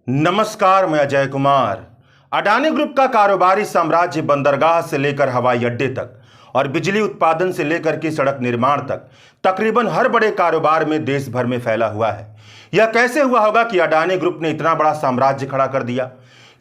नमस्कार, मैं अजय कुमार। अडानी ग्रुप का कारोबारी साम्राज्य बंदरगाह से लेकर हवाई अड्डे तक और बिजली उत्पादन से लेकर के सड़क निर्माण तक तकरीबन हर बड़े कारोबार में देश भर में फैला हुआ है। यह कैसे हुआ होगा कि अडानी ग्रुप ने इतना बड़ा साम्राज्य खड़ा कर दिया?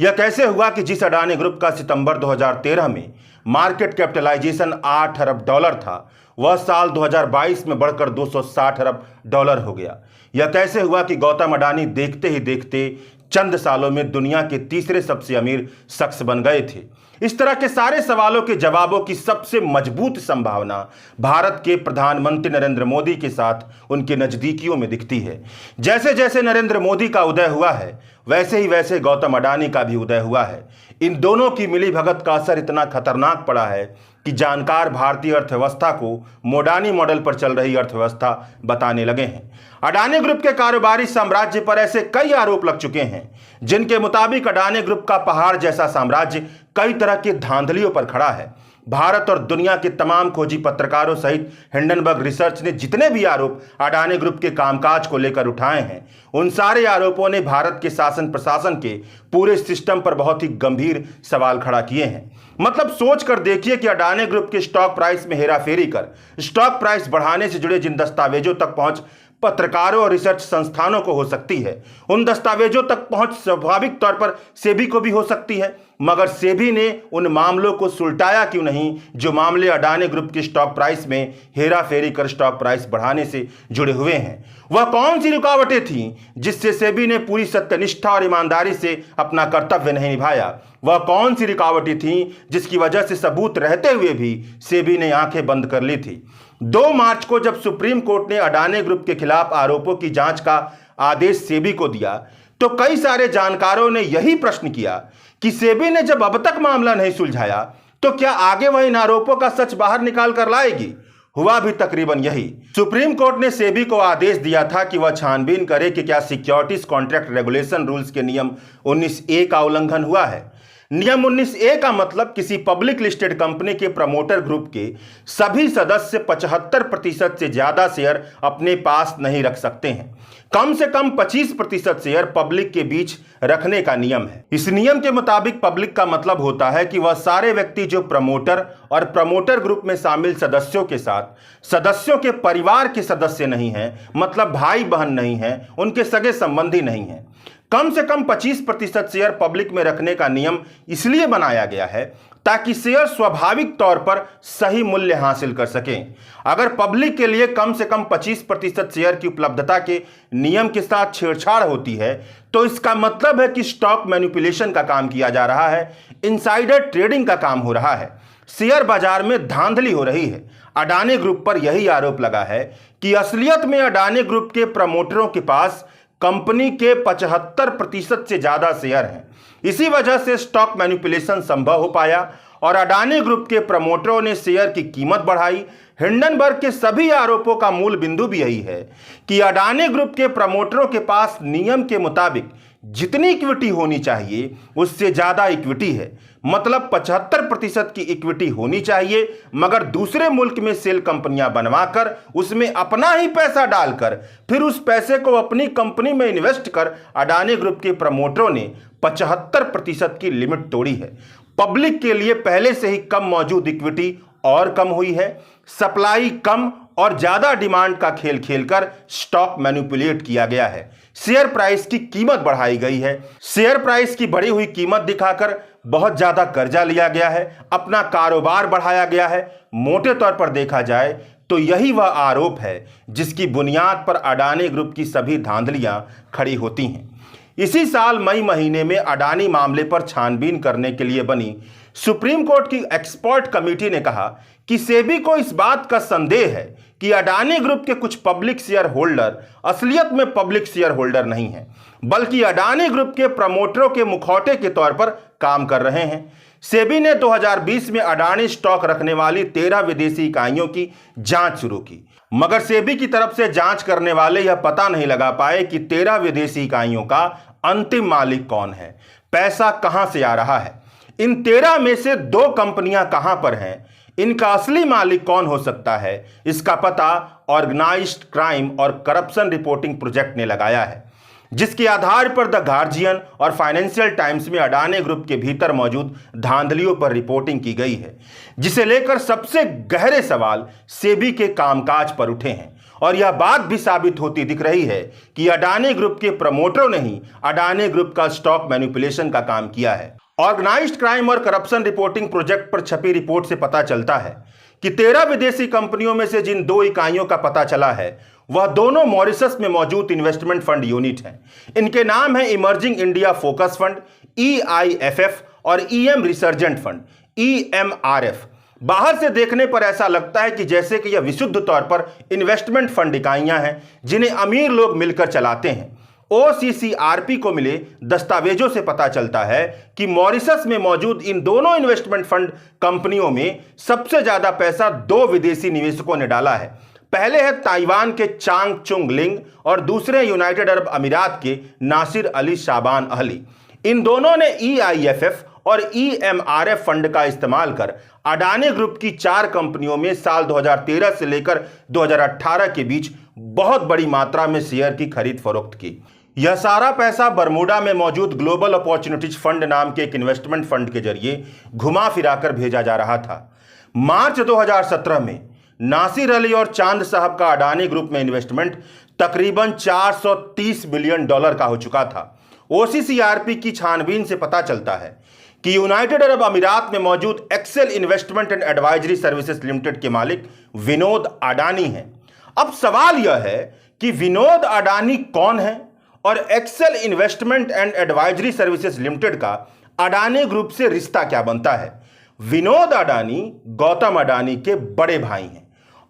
यह कैसे हुआ कि जिस अडानी ग्रुप का सितंबर 2013 में मार्केट कैपिटलाइजेशन 8 अरब डॉलर था, वह साल 2022 में बढ़कर 260 अरब डॉलर हो गया? यह कैसे हुआ कि गौतम अडानी देखते ही देखते चंद सालों में दुनिया के तीसरे सबसे अमीर शख्स बन गए थे? इस तरह के सारे सवालों के जवाबों की सबसे मजबूत संभावना भारत के प्रधानमंत्री नरेंद्र मोदी के साथ उनके नजदीकियों में दिखती है। जैसे जैसे नरेंद्र मोदी का उदय हुआ है, वैसे ही वैसे गौतम अडानी का भी उदय हुआ है। इन दोनों की मिलीभगत का असर इतना खतरनाक पड़ा है कि जानकार भारतीय अर्थव्यवस्था को मोडानी मॉडल पर चल रही अर्थव्यवस्था बताने लगे हैं। अडानी ग्रुप के कारोबारी साम्राज्य पर ऐसे कई आरोप लग चुके हैं जिनके मुताबिक अडानी ग्रुप का पहाड़ जैसा साम्राज्य कई तरह की धांधलियों पर खड़ा है। भारत और दुनिया के तमाम खोजी पत्रकारों सहित हिंडनबर्ग रिसर्च ने जितने भी आरोप अडानी ग्रुप के कामकाज को लेकर उठाए हैं, उन सारे आरोपों ने भारत के शासन प्रशासन के पूरे सिस्टम पर बहुत ही गंभीर सवाल खड़ा किए हैं। मतलब सोच कर देखिए कि अडानी ग्रुप के स्टॉक प्राइस में हेराफेरी कर स्टॉक प्राइस बढ़ाने से जुड़े जिन दस्तावेजों तक पहुंच पत्रकारों और रिसर्च संस्थानों को हो सकती है, उन दस्तावेजों तक पहुंच स्वाभाविक तौर पर सेबी को भी हो सकती है। मगर सेबी ने उन मामलों को सुलटाया क्यों नहीं जो मामले अडानी ग्रुप की स्टॉक प्राइस में हेराफेरी कर स्टॉक प्राइस बढ़ाने से जुड़े हुए हैं? वह कौन सी रुकावटें थीं जिससे सेबी ने पूरी सत्यनिष्ठा और ईमानदारी से अपना कर्तव्य नहीं निभाया? वह कौन सी रुकावटें थीं जिसकी वजह से सबूत रहते हुए भी सेबी ने आंखें बंद कर ली थी? 2 मार्च को जब सुप्रीम कोर्ट ने अडानी ग्रुप के खिलाफ आरोपों की जांच का आदेश सेबी को दिया, तो कई सारे जानकारों ने यही प्रश्न किया कि सेबी ने जब अब तक मामला नहीं सुलझाया, तो क्या आगे वह इन आरोपों का सच बाहर निकाल कर लाएगी? हुआ भी तकरीबन यही। सुप्रीम कोर्ट ने सेबी को आदेश दिया था कि वह छानबीन करे कि क्या सिक्योरिटीज कॉन्ट्रैक्ट रेगुलेशन रूल्स के नियम 19A का उल्लंघन हुआ है। नियम 19A का मतलब किसी पब्लिक लिस्टेड कंपनी के प्रमोटर ग्रुप के सभी सदस्य 75% से ज्यादा शेयर अपने पास नहीं रख सकते हैं। कम से कम 25% शेयर पब्लिक के बीच रखने का नियम है। इस नियम के मुताबिक पब्लिक का मतलब होता है कि वह सारे व्यक्ति जो प्रमोटर और प्रमोटर ग्रुप में शामिल सदस्यों के साथ सदस्यों के परिवार के सदस्य नहीं हैं, मतलब भाई बहन नहीं हैं, उनके सगे संबंधी नहीं हैं। कम से कम 25% शेयर पब्लिक में रखने का नियम इसलिए बनाया गया है ताकि शेयर स्वाभाविक तौर पर सही मूल्य हासिल कर सकें। अगर पब्लिक के लिए कम से कम 25% शेयर की उपलब्धता के नियम के साथ छेड़छाड़ होती है, तो इसका मतलब है कि स्टॉक मैनिपुलेशन का काम किया जा रहा है, इनसाइडर ट्रेडिंग का काम हो रहा है, शेयर बाजार में धांधली हो रही है। अडानी ग्रुप पर यही आरोप लगा है कि असलियत में अडानी ग्रुप के प्रमोटरों के पास कंपनी के 75% से ज्यादा शेयर हैं। इसी वजह से स्टॉक मैनिपुलेशन संभव हो पाया और अडानी ग्रुप के प्रमोटरों ने शेयर की कीमत बढ़ाई। हिंडनबर्ग के सभी आरोपों का मूल बिंदु भी यही है कि अडानी ग्रुप के प्रमोटरों के पास नियम के मुताबिक जितनी इक्विटी होनी चाहिए उससे ज्यादा इक्विटी है। मतलब 75% की इक्विटी होनी चाहिए, मगर दूसरे मुल्क में सेल कंपनियां बनवाकर उसमें अपना ही पैसा डालकर फिर उस पैसे को अपनी कंपनी में इन्वेस्ट कर अडानी ग्रुप के प्रमोटरों ने 75% की लिमिट तोड़ी है। पब्लिक के लिए पहले से ही कम मौजूद इक्विटी और कम हुई है। सप्लाई कम और ज्यादा डिमांड का खेल खेलकर स्टॉक मैनिपुलेट किया गया है। शेयर प्राइस की कीमत बढ़ाई गई है। शेयर प्राइस की बढ़ी हुई कीमत दिखाकर बहुत ज्यादा कर्जा लिया गया है, अपना कारोबार बढ़ाया गया है। मोटे तौर पर देखा जाए तो यही वह आरोप है जिसकी बुनियाद पर अडानी ग्रुप की सभी धांधलियां खड़ी होती हैं। इसी साल मई महीने में अडानी मामले पर छानबीन करने के लिए बनी सुप्रीम कोर्ट की एक्सपर्ट कमेटी ने कहा कि सेबी को इस बात का संदेह है कि अडानी ग्रुप के कुछ पब्लिक शेयर होल्डर असलियत में पब्लिक शेयर होल्डर नहीं हैं, बल्कि अडानी ग्रुप के प्रमोटरों के मुखौटे के तौर पर काम कर रहे हैं। सेबी ने 2020 में अडानी स्टॉक रखने वाली 13 विदेशी इकाइयों की जांच शुरू की, मगर सेबी की तरफ से जांच करने वाले यह पता नहीं लगा पाए कि 13 विदेशी इकाइयों का अंतिम मालिक कौन है, पैसा कहां से आ रहा है, इन 13 में से 2 कंपनियां कहां पर हैं, इनका असली मालिक कौन हो सकता है, इसका पता ऑर्गेनाइज्ड क्राइम और करप्शन रिपोर्टिंग प्रोजेक्ट ने लगाया है। जिसके आधार पर द गार्जियन और फाइनेंशियल टाइम्स में अडानी ग्रुप के भीतर मौजूद धांधलियों पर रिपोर्टिंग की गई है, जिसे लेकर सबसे गहरे सवाल सेबी के कामकाज पर उठे हैं। और यह बात भी साबित होती दिख रही है कि अडानी ग्रुप के प्रमोटरों ने ही अडानी ग्रुप का स्टॉक मैनिपुलेशन का काम किया है। ऑर्गेनाइज्ड क्राइम और करप्शन रिपोर्टिंग प्रोजेक्ट पर छपी रिपोर्ट से पता चलता है कि 13 विदेशी कंपनियों में से जिन 2 इकाइयों का पता चला है वह दोनों मॉरिशस में मौजूद इन्वेस्टमेंट फंड यूनिट हैं। इनके नाम है emerging India focus fund EIFF और EM रिसर्जेंट फंड EMRF। बाहर से देखने पर ऐसा लगता है कि जैसे कि यह विशुद्ध तौर पर इन्वेस्टमेंट फंड इकाइयां हैं जिन्हें अमीर लोग मिलकर चलाते हैं। OCCRP को मिले दस्तावेजों से पता चलता है कि मॉरिशस में मौजूद इन दोनों इन्वेस्टमेंट फंड कंपनियों में सबसे ज्यादा पैसा 2 विदेशी निवेशकों ने डाला है। पहले है ताइवान के चांग चुंग लिंग और दूसरे यूनाइटेड अरब अमीरात के नासिर अली शाबान अहली। इन दोनों ने EIFF और EMRF फंड का इस्तेमाल कर अडानी ग्रुप की 4 कंपनियों में साल 2013 से लेकर 2018 के बीच बहुत बड़ी मात्रा में शेयर की खरीद फरोख्त की। यह सारा पैसा बरमूडा में मौजूद ग्लोबल अपॉर्चुनिटीज फंड नाम के एक इन्वेस्टमेंट फंड के जरिए घुमा फिराकर भेजा जा रहा था। मार्च 2017 में नासिर अली और चांद साहब का अडानी ग्रुप में इन्वेस्टमेंट तकरीबन $430 बिलियन का हो चुका था। OCCRP की छानबीन से पता चलता है कि यूनाइटेड अरब अमीरात में मौजूद Excel Investment and Advisory Services Limited के मालिक विनोद अडानी हैं। अब सवाल यह है कि विनोद अडानी कौन है और Excel Investment and Advisory Services Limited का अडानी ग्रुप से रिश्ता क्या बनता है। विनोद अडानी गौतम अडानी के बड़े भाई हैं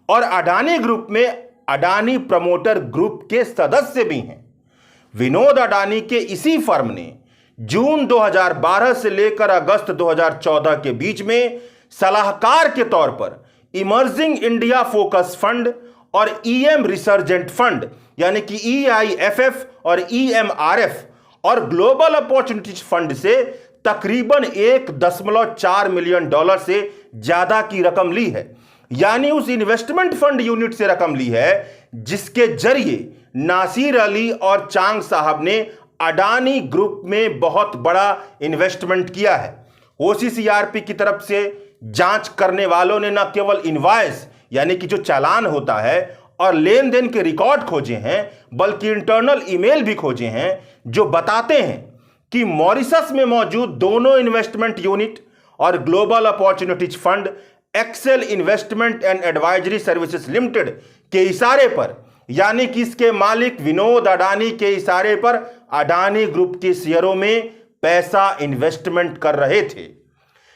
और अडानी ग्रुप में अडानी प्रमोटर ग्रुप के सदस्य भी हैं। विनोद अडानी के इसी फर्म ने जून 2012 से लेकर अगस्त 2014 के बीच में सलाहकार के तौर पर इमर्जिंग इंडिया फोकस फंड और EM रिसर्जेंट फंड यानी कि EIFF और EMRF और ग्लोबल अपॉर्चुनिटीज फंड से तकरीबन $1.4 मिलियन से ज्यादा की रकम ली है। यानी उस इन्वेस्टमेंट फंड यूनिट से रकम ली है जिसके जरिए नासिर अली और चांग साहब ने अडानी ग्रुप में बहुत बड़ा इन्वेस्टमेंट किया है। OCCRP की तरफ से जांच करने वालों ने न केवल इनवॉइस यानी कि जो चालान होता है और लेन देन के रिकॉर्ड खोजे हैं बल्कि इंटरनल ईमेल भी खोजे हैं जो बताते हैं कि मॉरिशस में मौजूद दोनों इन्वेस्टमेंट यूनिट और global opportunities fund Excel Investment and Advisory Services Limited के इशारे पर यानी कि इसके मालिक विनोद अडानी के इशारे पर अडानी ग्रुप के शेयरों में पैसा इन्वेस्टमेंट कर रहे थे।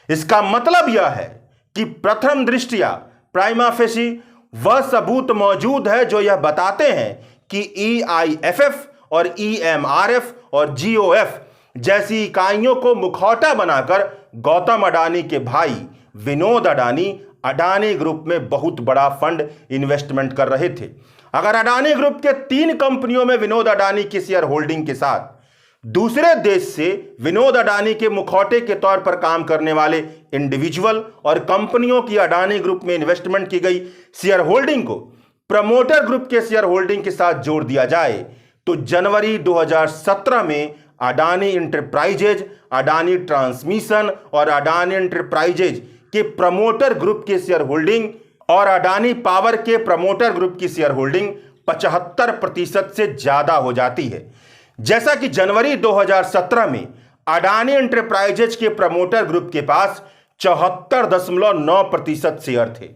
इसका मतलब यह है कि प्रथम दृष्टया प्राइमा फेसी वह सबूत मौजूद है जो यह बताते हैं कि EIFF और EMRF और GOF जैसी इकाइयों को मुखौटा बनाकर गौतम अडानी के भाई विनोद अडानी अडानी ग्रुप में बहुत बड़ा फंड इन्वेस्टमेंट कर रहे थे। अगर अडानी ग्रुप के 3 कंपनियों में विनोद अडानी की शेयर होल्डिंग के साथ दूसरे देश से विनोद अडानी के मुखौटे के तौर पर काम करने वाले इंडिविजुअल और कंपनियों की अडानी ग्रुप में इन्वेस्टमेंट की गई शेयर होल्डिंग को प्रमोटर ग्रुप के शेयर होल्डिंग के साथ जोड़ दिया जाए तो जनवरी 2017 में अडानी इंटरप्राइजेज, अडानी ट्रांसमिशन और अडानी इंटरप्राइजेज के प्रमोटर ग्रुप के शेयर होल्डिंग और अडानी पावर के प्रमोटर ग्रुप की शेयर होल्डिंग 75% से ज्यादा हो जाती है। जैसा कि जनवरी 2017 में अडानी एंटरप्राइजेज के प्रमोटर ग्रुप के पास 74.9% शेयर थे,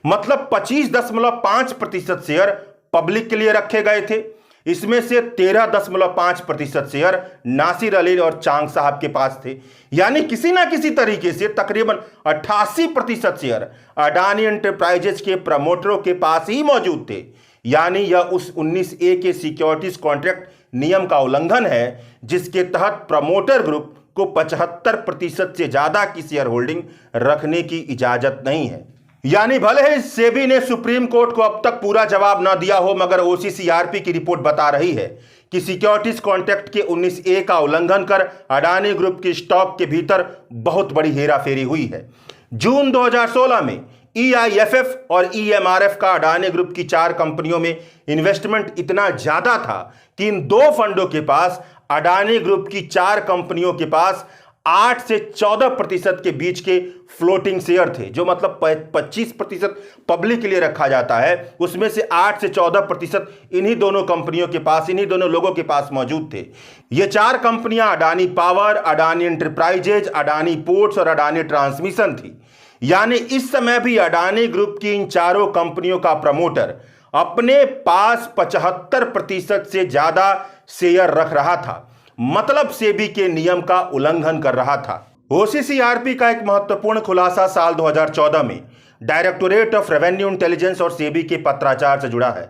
मतलब 25.5% शेयर पब्लिक के लिए रखे गए थे। इसमें से 13.5% शेयर नासिर अली और चांग साहब के पास थे। यानी किसी ना किसी तरीके से तकरीबन 88% शेयर अडानी एंटरप्राइजेज के प्रमोटरों के पास ही मौजूद थे। यानी यह उस 19A के सिक्योरिटीज कॉन्ट्रैक्ट नियम का उल्लंघन है जिसके तहत प्रमोटर ग्रुप को 75% से ज्यादा की शेयर होल्डिंग रखने की इजाजत नहीं है। यानी भले ही सेबी ने सुप्रीम कोर्ट को अब तक पूरा जवाब न दिया हो, मगर OCCRP की रिपोर्ट बता रही है कि सिक्योरिटीज कॉन्ट्रैक्ट के 19A का उल्लंघन कर अडानी ग्रुप के स्टॉक के भीतर बहुत बड़ी हेराफेरी हुई है। जून 2016 में EIFF और EMRF का अडानी ग्रुप की 4 कंपनियों में इन्वेस्टमेंट इतना ज्यादा था कि इन 2 फंडों के पास, अडानी ग्रुप की 4 कंपनियों के पास 8 से 14% के बीच के फ्लोटिंग शेयर थे, जो मतलब 25% पब्लिक के लिए रखा जाता है, उसमें से 8 से 14% इन्हीं दोनों कंपनियों के पास, इन्हीं दोनों लोगों के पास मौजूद थे। ये 4 कंपनियां Adani power, Adani enterprises, Adani ports और अडानी ट्रांसमिशन थी। यानी इस समय भी अडानी ग्रुप की इन चारों कंपनियों का प्रमोटर अपने पास 75% से ज्यादा शेयर रख रहा था, मतलब सेबी के नियम का उल्लंघन कर रहा था। OCCRP का एक महत्वपूर्ण खुलासा साल 2014 में डायरेक्टोरेट ऑफ रेवेन्यू इंटेलिजेंस और सेबी के पत्राचार से जुड़ा है।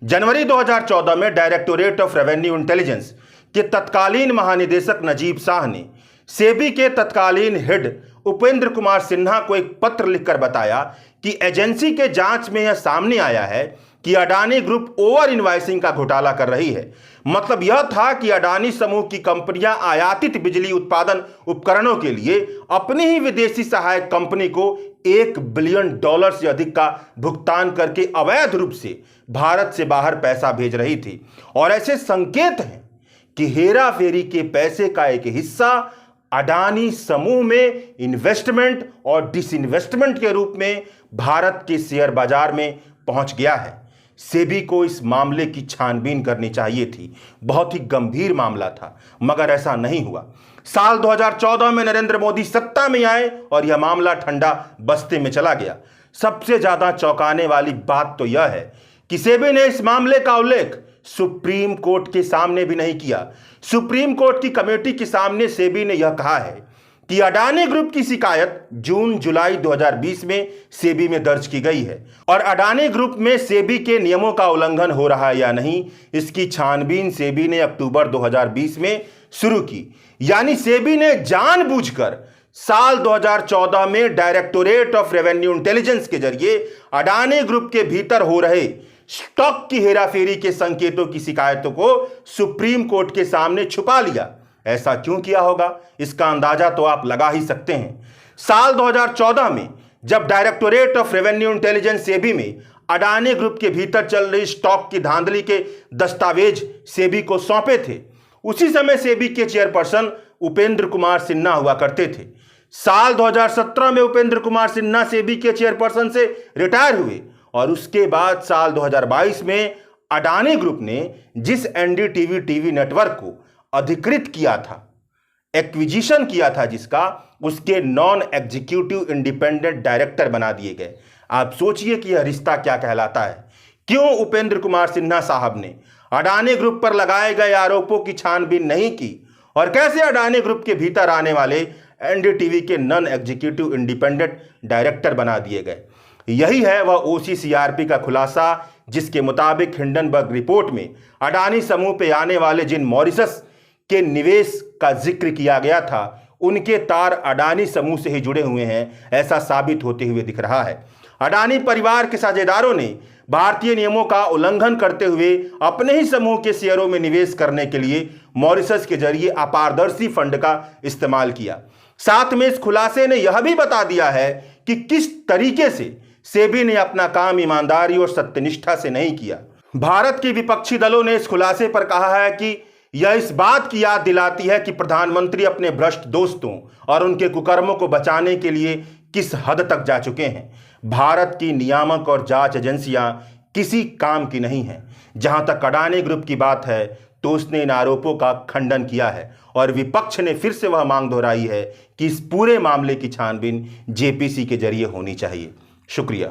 जनवरी 2014 में डायरेक्टोरेट ऑफ रेवेन्यू इंटेलिजेंस के तत्कालीन महानिदेशक नजीब शाह ने सेबी के तत्कालीन हेड उपेंद्र कुमार सिन्हा को एक पत्र लिखकर बताया कि एजेंसी के जांच में यह सामने आया है कि अडानी ग्रुप ओवर इनवाइसिंग का घोटाला कर रही है। मतलब यह था कि अडानी समूह की कंपनियां आयातित बिजली उत्पादन उपकरणों के लिए अपनी ही विदेशी सहायक कंपनी को $1 बिलियन से अधिक का भुगतान करके अवैध रूप से भारत से बाहर पैसा भेज रही थी। और ऐसे संकेत हैं कि हेरा फेरी के पैसे का एक हिस्सा अडानी समूह में इन्वेस्टमेंट और डिसइन्वेस्टमेंट के रूप में भारत के शेयर बाजार में पहुंच गया है। सेबी को इस मामले की छानबीन करनी चाहिए थी, बहुत ही गंभीर मामला था, मगर ऐसा नहीं हुआ। साल 2014 में नरेंद्र मोदी सत्ता में आए और यह मामला ठंडा बस्ते में चला गया। सबसे ज्यादा चौंकाने वाली बात तो यह है कि सेबी ने इस मामले का उल्लेख सुप्रीम कोर्ट के सामने भी नहीं किया। सुप्रीम कोर्ट की कमेटी के सामने सेबी ने यह कहा है कि अडानी ग्रुप की शिकायत जून-जुलाई 2020 में सेबी में दर्ज की गई है और अडानी ग्रुप में सेबी के नियमों का उल्लंघन हो रहा है या नहीं, इसकी छानबीन सेबी ने अक्टूबर 2020 में शुरू की। यानी सेबी ने जानबूझकर साल 2014 में डायरेक्टोरेट ऑफ रेवेन्यू इंटेलिजेंस के जरिए अडानी ग्रुप के भीतर हो रहे स्टॉक की हेराफेरी के संकेतों की शिकायतों को सुप्रीम कोर्ट के सामने छुपा लिया। ऐसा क्यों किया होगा, इसका अंदाजा तो आप लगा ही सकते हैं। साल 2014 में जब directorate of revenue intelligence SEBI में अडानी ग्रुप के भीतर चल रही स्टॉक की धांधली के दस्तावेज सेबी को सौंपे थे, उसी समय सेबी के चेयरपर्सन उपेंद्र कुमार सिन्हा हुआ करते थे। साल 2017 में उपेंद्र कुमार सिन्हा सेबी के चेयरपर्सन से रिटायर हुए और उसके बाद साल 2022 में अडानी ग्रुप ने जिस एनडीटीवी टीवी नेटवर्क को अधिकृत किया था, एक्विजिशन किया था जिसका, उसके नॉन एग्जीक्यूटिव इंडिपेंडेंट डायरेक्टर बना दिए गए। आप सोचिए कि यह रिश्ता क्या कहलाता है। क्यों उपेंद्र कुमार सिन्हा साहब ने अडानी ग्रुप पर लगाए गए आरोपों की छानबीन नहीं की और कैसे अडानी ग्रुप के भीतर आने वाले एनडीटीवी के नॉन एग्जीक्यूटिव इंडिपेंडेंट डायरेक्टर बना दिए गए। यही है वह OCCRP का खुलासा, जिसके मुताबिक हिंडनबर्ग रिपोर्ट में अडानी समूह पे आने वाले जिन मॉरिशस के निवेश का जिक्र किया गया था, उनके तार अडानी समूह से ही जुड़े हुए हैं, ऐसा साबित होते हुए दिख रहा है। अडानी परिवार के साझेदारों ने भारतीय नियमों का उल्लंघन करते हुए अपने ही समूह के शेयरों में निवेश करने के लिए मॉरिशस के जरिए अपारदर्शी फंड का इस्तेमाल किया। साथ में इस खुलासे ने यह भी बता दिया है कि किस तरीके से सेबी ने अपना काम ईमानदारी और सत्यनिष्ठा से नहीं किया। भारत के विपक्षी दलों ने इस खुलासे पर कहा है कि यह इस बात की याद दिलाती है कि प्रधानमंत्री अपने भ्रष्ट दोस्तों और उनके कुकर्मों को बचाने के लिए किस हद तक जा चुके हैं। भारत की नियामक और जांच एजेंसियां किसी काम की नहीं हैं। जहां तक अडानी ग्रुप की बात है तो उसने इन आरोपों का खंडन किया है और विपक्ष ने फिर से वह मांग दोहराई है कि इस पूरे मामले की छानबीन जेपीसी के जरिए होनी चाहिए। शुक्रिया।